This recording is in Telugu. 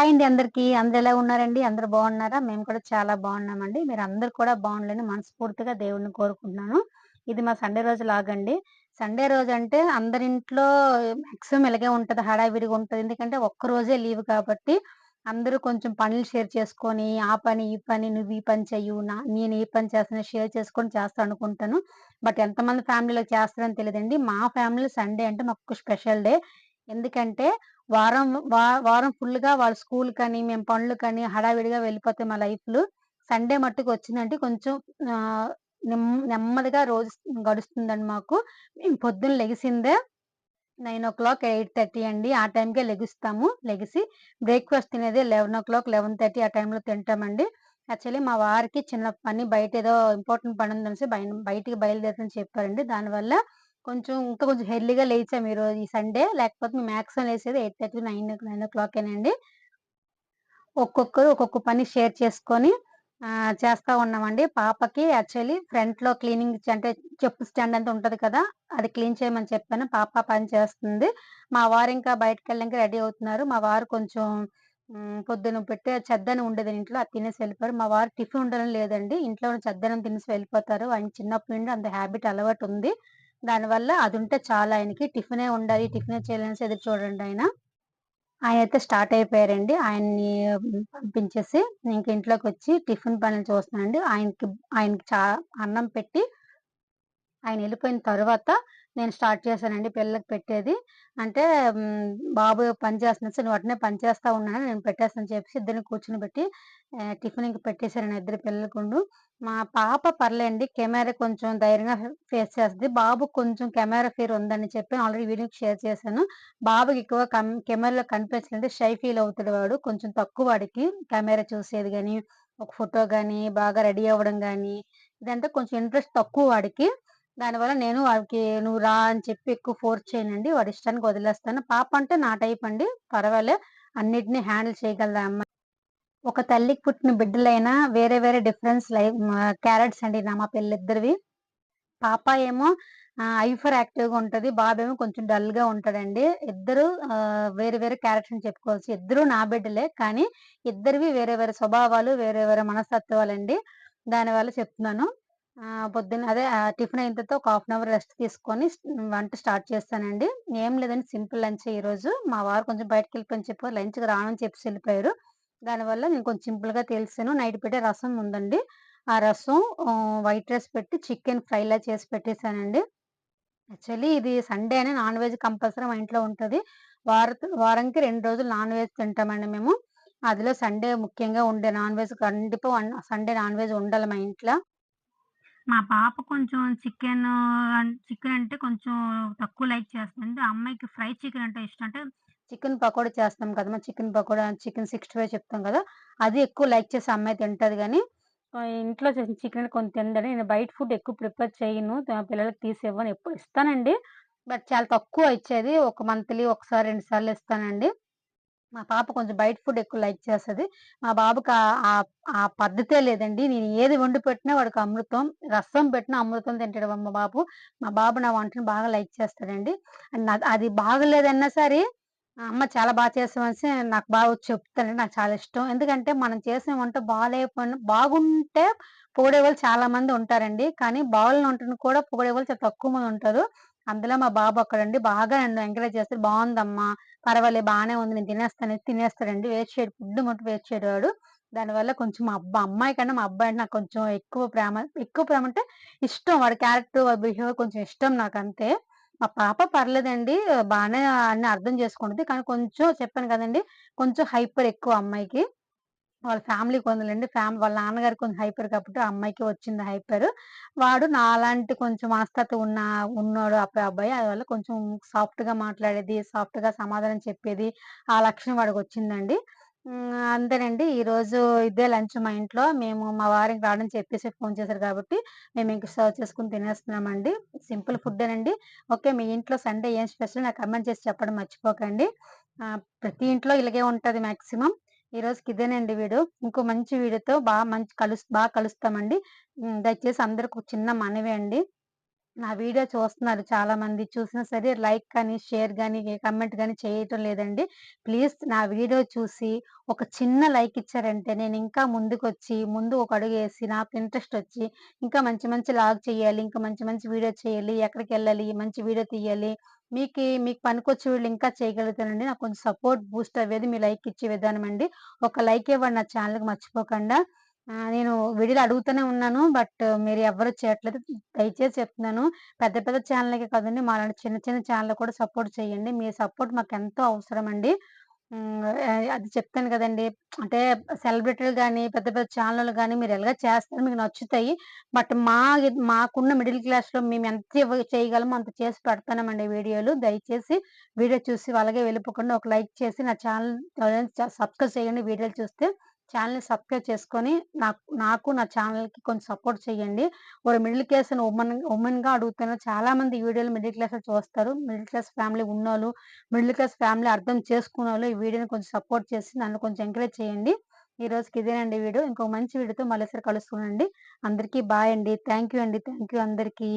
హాయ్ అండి అందరికీ. అందరూ ఎలా ఉన్నారండి? అందరూ బాగున్నారా? మేము కూడా చాలా బాగున్నామండి. మీరందరూ కూడా బాగుండాలని మనస్ఫూర్తిగా దేవుడిని కోరుకుంటున్నాను. ఇది మా సండే రోజు లాగండి. సండే రోజంటే అందరింట్లో మాక్సిమం ఇలాగే ఉంటది. హడావిడిగా ఉంటది. ఎందుకంటే ఒక్కరోజే లీవ్ కాబట్టి అందరూ కొంచెం పనులు షేర్ చేసుకొని, ఆ పని, ఈ పని, నువ్వు ఈ పని చెయ్యు, నేను ఈ పని చేస్తున్నా షేర్ చేసుకొని చేస్తా అనుకుంటాను. బట్ ఎంతమంది ఫ్యామిలీలో చేస్తారని తెలీదండి. మా ఫ్యామిలీలో సండే అంటే మాకు స్పెషల్ డే. ఎందుకంటే వారం వారం ఫుల్‌గా వాళ్ళ స్కూలుకని, మేము పనులకని హడావిడిగా వెళ్ళిపోతాయి మా లైఫ్‌లు. సండే మట్టుకు వచ్చిందంటే కొంచెం ఆహ్, నెమ్మదిగా రోజు గడుస్తుందండి మాకు. మేము పొద్దున్న లెగిసిందే 9:00, 8:30 అండి. ఆ టైంకే లెగుస్తాము. లెగిసి బ్రేక్‌ఫాస్ట్ తినేది 11:00, 11:30 ఆ టైంలో తింటామండి. యాక్చువల్లీ మా వారికి చిన్న పని బయటేదో ఇంపార్టెంట్ పనుందనేసి బయటికి బయలుదేరుతని చెప్పారండి. దానివల్ల కొంచెం ఎర్లీగా లేచాము ఈరోజు ఈ సండే. లేకపోతే మేము మాక్సిమం లేసేది 8:30, 9:00 ఒక్కొక్కరు ఒక్కొక్క పని షేర్ చేసుకొని చేస్తా ఉన్నామండి. పాపకి యాక్చువల్లీ ఫ్రంట్‌లో క్లీనింగ్ అంటే చెప్పు స్టాండ్ అంతా ఉంటది కదా! అది క్లీన్ చేయమని చెప్పాను. పాప ఆ పని చేస్తుంది. మా వారు ఇంకా బయటికెళ్ళడానికి రెడీ అవుతున్నారు. మా వారు కొంచెం పొద్దున పెట్టే చెద్దన్నం ఉండేది ఇంట్లో. అది తినేసి వెళ్ళిపోయారు. మా వారు టిఫిన్ వండడం లేదండి. ఇంట్లోనే చెద్దన్నం తినేసి వెళ్ళిపోతారు. ఆయనకి చిన్నప్పటి నుండి అంత హాబిట్ అలవాటుంది. దానివల్ల అదుంటే చాలు ఆయనకి. టిఫినే ఉండాలి, టిఫినే చేయాలనేసి ఎదురు చూడరండాయన. ఆయనైతే స్టార్ట్ అయిపోయారండి. ఆయన్ని పంపించేసి ఇంక ఇంట్లోకొచ్చి టిఫిన్ పనులు చూస్తున్నానండి. ఆయనకి అన్నం పెట్టి ఆయనెళ్ళిపోయిన తరువాత నేను స్టార్ట్ చేశానండి పిల్లలకి పెట్టేది. అంటే బాబు పని చేస్తున్నాడు. "నువ్వు అట్లనే పని చేస్తా ఉండు నేను పెట్టేస్తాను" అని చెప్పేసి ఇద్దరిని కూర్చొనిబెట్టి టిఫిన్ ఇంక పెట్టేసాను ఇద్దరు పిల్లలకును. మా పాప పర్లేండి కెమెరా కొంచెం ధైర్యంగా ఫేస్ చేస్తది. బాబుకి కొంచెం కెమెరా ఫియర్ ఉందని చెప్పి ఆల్రెడీ వీడియో షేర్ చేశాను. బాబుకి ఎక్కువ కెమెరాలో కనిపించాలంటే షై ఫీల్ అవుతాడు వాడు. కొంచెం తక్కువ వాడికి కెమెరా చూసేది గాని, ఒక ఫోటో గాని, బాగా రెడీ అవ్వడం గాని, ఇదంతా కొంచెం ఇంట్రెస్ట్ తక్కువ వాడికి. దానివల్ల నేను వాడికి "నువ్వు రా" అని చెప్పి ఎక్కువ ఫోర్స్ చేయనండి. వాడి ఇష్టానికి వదిలేస్తాను. పాప అంటే నా టైప్ అండి. పర్వాలే అన్నిటిని హ్యాండిల్ చేయగలదు ఆ అమ్మాయి. ఒక తల్లికి పుట్టిన బిడ్డలైనా వేరే వేరే డిఫరెన్స్ క్యారెక్టర్స్ అండి మా పిల్లలిద్దరివి. పాప ఏమో హైపర్ యాక్టివ్‌గా ఉంటది. బాబేమో కొంచెం డల్‌గా ఉంటాడండి. ఇద్దరు వేరే వేరే క్యారెక్టర్స్ అని చెప్పుకోవచ్చు. ఇద్దరు నా బిడ్డలే. కానీ ఇద్దరివి వేరే వేరే స్వభావాలు, వేరే వేరే మనస్తత్వాలండి. దానివల్ల చెప్తున్నాను. పొద్దున్న అదే టిఫిన్ అయిన తర్వాత ఒక హాఫ్ అన్ అవర్ రెస్ట్ తీసుకొని వంట స్టార్ట్ చేస్తానండి. ఏం లేదండి సింపుల్ లంచే ఈరోజు. మా వారు కొంచెం బయటికెళ్ళిపోయని చెప్పారు. లంచ్‌కి రానని చెప్పేసి ఎళ్ళిపోయారు. దానివల్ల నేను కొంచెం సింపుల్‌గా చేసేసాను. నైట్ పెట్టే రసం ఉందండి. ఆ రసం వైట్ రైస్ పెట్టి చికెన్ ఫ్రైలా చేసి పెట్టేసానండి. యాక్చువల్లీ ఇది సండే అని నాన్ వెజ్ కంపల్సరీ మా ఇంట్లో ఉంటది. వారానికి 2 రోజులు నాన్ వెజ్ తింటామండి మేము. అందులో సండే ముఖ్యంగా ఉండే non veg Sunday non veg ఉండాలి మా ఇంట్ల. మా పాప కొంచెం చికెన్ అంటే కొంచెం తక్కువ లైక్ చేస్తుంది. ఆ అమ్మాయికి ఫ్రై చికెన్ అంటే ఇష్టం. అంటే చికెన్ పకోడా చేస్తాం కదా! చికెన్ పకోడా, చికెన్ 65 చెప్తాం కదా! అది ఎక్కువ లైక్ చేసి ఆ అమ్మాయి తింటది గానీ, ఇంట్లో చేసిన చికెన్ కొన్ని తినదండి. నేను బయట ఫుడ్ ఎక్కువ ప్రిఫర్ చేయను. పిల్లలకి తీసివ్వను. ఎప్పుడు ఇస్తానండి. బట్ చాలా తక్కువ ఇచ్చేది. ఒక మంత్లీ ఒకసారి, 2 సార్లు ఇస్తానండి. మా పాప కొంచెం బయట ఫుడ్ ఎక్కువ లైక్ చేస్తది. మా బాబుకి ఆ పద్ధతే లేదండి. నేను ఏది వండి పెట్టినా వాడికి అమృతం. రసం పెట్టినా అమృతం తింటాడు మా బాబు. మా బాబు నా వంటని బాగా లైక్ చేస్తాడండి. అది బాగలేదన్నా సరే, అమ్మ చాలా చేసావనేసి నాకు బాగా వచ్చి చెప్తాడండి. నాకు చాలా ఇష్టం. ఎందుకంటే మనం చేసిన వంట బాలేకపోయినా బాగుంటే పొగిడేవాళ్ళు చాలా మంది ఉంటారండి. కానీ బాగోలేని వంటని కూడా పొగిడేవాళ్ళు చాలా తక్కువ మంది ఉంటారు. అందులో మా బాబు ఒకడండి. బాగా నన్ను ఎంకరేజ్ చేస్తాడు. "బావుందమ్మా, పర్వాలేదు బానే ఉంది. నేను తినేస్తాను" తినేస్తాడండి. వేస్ట్ చేయడు. ఫుడ్ మట్టుకు వేస్ట్ చేయడు వాడు. దానివల్ల కొంచెం అమ్మాయి కన్నా మా అబ్బాయి అంటే నాకు కొంచెం ఎక్కువ ప్రేమ. ఎక్కువ ప్రేమ అంటే ఇష్టం. వాడి క్యారెక్టర్, వాడి బిహేవియర్ కొంచెం ఇష్టం నాకంతే. మా పాప పర్లేదండి. బానే అన్నీ అర్థం చేసుకుంటది. కానీ కొంచెం చెప్పాను కదండీ! కొంచెం హైపర్ ఎక్కువ అమ్మాయికి. వాళ్ళ ఫ్యామిలీకి ఉందిలెండి. వాళ్ళ నాన్నగారికి కొంచెం హైపర్ కాబట్టి ఆ అమ్మాయికి వచ్చింది హైపర్. వాడు నాలాంటి కొంచెం మనస్తత్వం ఉన్నోడు అబ్బాయి. అందువల్ల కొంచెం సాఫ్ట్‌గా మాట్లాడేది, సాఫ్ట్‌గా సమాధానం చెప్పేది, ఆ లక్షణం వాడికొచ్చిందండి. అంతేనండి. ఈరోజు ఇదే లంచ్ మా ఇంట్లో. మా వారు ఇంక రాడని చెప్పేసి ఫోను చేశారు కాబట్టి, మేమింక సర్వ్ చేసుకొని తినేస్తున్నామండి. సింపుల్ ఫుడ్డేనండి. ఓకే. మీ ఇంట్లో సండే ఏం స్పెషల్ నాకు కామెంట్ చేసి చెప్పడం మర్చిపోకండి. ప్రతి ఇంట్లో ఇలాగే ఉంటది మాక్సిమం. ఈ రోజుకి ఇదేనండి వీడియో. ఇంకో మంచి వీడియోతో మంచి బా కలుస్తామండి. దయచేసి అందరికి ఒక చిన్న మనవి అండి. నా వీడియో చూస్తున్నారు చాలామంది. చూసినా సరే లైక్ కానీ, షేర్ గాని, కామెంట్ గాని చేయటం లేదండి. ప్లీజ్ నా వీడియో చూసి ఒక చిన్న లైక్ ఇచ్చారంటే నేనింకా ముందుకొచ్చి, ముందు ఒక అడుగేసి నాకు ఇంట్రెస్టొచ్చి ఇంకా మంచి మంచి లాగ్ చేయాలి. ఇంకా మంచి మంచి వీడియో చేయాలి. ఎక్కడికెళ్ళాలి, మంచి వీడియో తీయాలి. మీకు పనికొచ్చే వీడియోలు ఇంకా చేయగలుగుతానండి. నాకు కొంచెం సపోర్ట్ బూస్ట్ అవ్వేది మీ లైక్ ఇచ్చే విధానం అండి. ఒక లైక్ ఇవ్వండి నా ఛానెల్‌కి మర్చిపోకండా. నేను వీడియోలు అడుగుతూనే ఉన్నాను. బట్ మీరు ఎవ్వరు చేయట్లేదు. దయచేసి చెప్తున్నాను. పెద్ద పెద్ద ఛానెల్‌లకే కాదండి. మాలాంటి చిన్న చిన్న ఛానెల్‌కి కూడా సపోర్ట్ చేయండి. మీ సపోర్ట్ మాకెంతో అవసరమండి. అది చెప్తాను గదండీ! అంటే సెలబ్రిటీలు గాని, పెద్ద పెద్ద ఛానెల్‌లు గాని మీరు ఎలాగో చేస్తారు. మీకు నచ్చుతాయి. బట్ మాకున్న మిడిల్ క్లాస్‌లో మేము ఎంత చేయగలమో అంత చేసి పెడతాన్నామండి వీడియోలు. దయచేసి వీడియో చూసి అలాగే వెళ్ళిపోకుండా ఒక లైక్ చేసి నా ఛానెల్ సబ్స్క్రైబ్ చేయండి వీడియోలు చూస్తే. ఛానెల్‌ని సబ్స్క్రైబ్ చేసుకొని నాకు నా ఛానెల్‌కి కొంచెం సపోర్ట్ చేయండి. ఒక మిడిల్ క్లాస్ వుమన్‌గా అడుగుతున్నా. చాలా మంది ఈ వీడియోలు మిడిల్ క్లాస్‌లో చూస్తారు. మిడిల్ క్లాస్ ఫ్యామిలీ ఉన్నోళ్ళు, మిడిల్ క్లాస్ ఫ్యామిలీ అర్థం చేసుకున్నోళ్ళు ఈ వీడియోని కొంచెం సపోర్ట్ చేసి నన్ను కొంచెం ఎంకరేజ్ చేయండి. ఈ రోజుకి ఇదేనండి వీడియో. ఇంకో మంచి వీడియోతో మళ్ళీసారి కలుసుకుందామండి. అందరికీ బాయ్ అండి. థాంక్ యూ అండి. థాంక్ యూ అందరికీ.